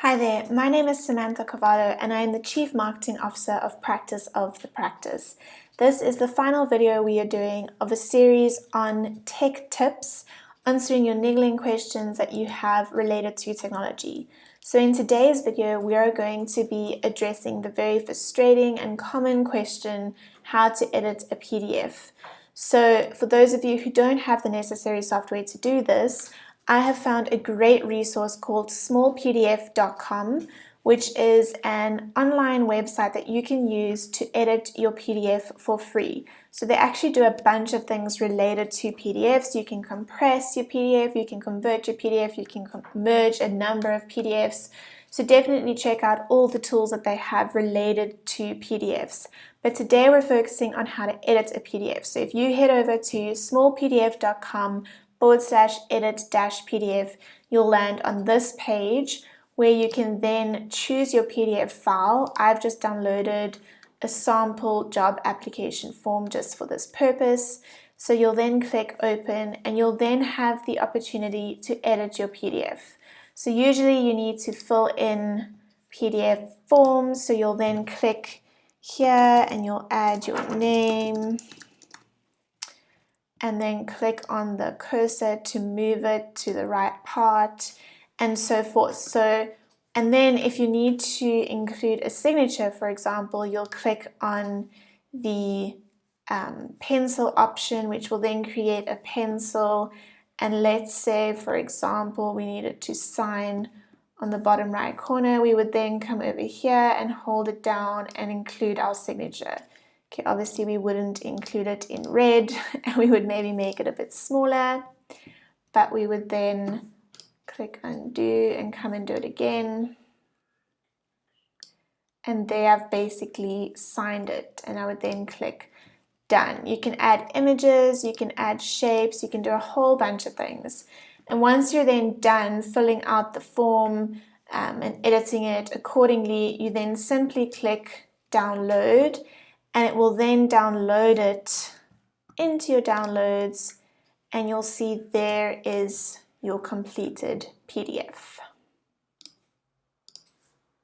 Hi there, my name is Samantha Cavado and I am the Chief Marketing Officer of Practice of the Practice. This is the final video we are doing of a series on tech tips, answering your niggling questions that you have related to technology. So in today's video, we are going to be addressing the very frustrating and common question, how to edit a PDF. So for those of you who don't have the necessary software to do this, I have found a great resource called smallpdf.com, which is an online website that you can use to edit your PDF for free. So they actually do a bunch of things related to PDFs. You can compress your PDF, you can convert your PDF, you can merge a number of PDFs. So definitely check out all the tools that they have related to PDFs. But today we're focusing on how to edit a PDF. So if you head over to smallpdf.com/edit-pdf, you'll land on this page where you can then choose your PDF file. I've just downloaded a sample job application form just for this purpose. So you'll then click open and you'll then have the opportunity to edit your PDF. So usually you need to fill in PDF forms. So you'll then click here and you'll add your name and then click on the cursor to move it to the right part and so forth. And then if you need to include a signature, for example, you'll click on the pencil option, which will then create a pencil. And let's say, for example, we needed to sign on the bottom right corner. We would then come over here and hold it down and include our signature. Okay, obviously we wouldn't include it in red and we would maybe make it a bit smaller, but we would then click undo and come and do it again. And there I've basically signed it and I would then click done. You can add images, you can add shapes, you can do a whole bunch of things. And once you're then done filling out the form and editing it accordingly, you then simply click download and it will then download it into your downloads and you'll see there is your completed PDF.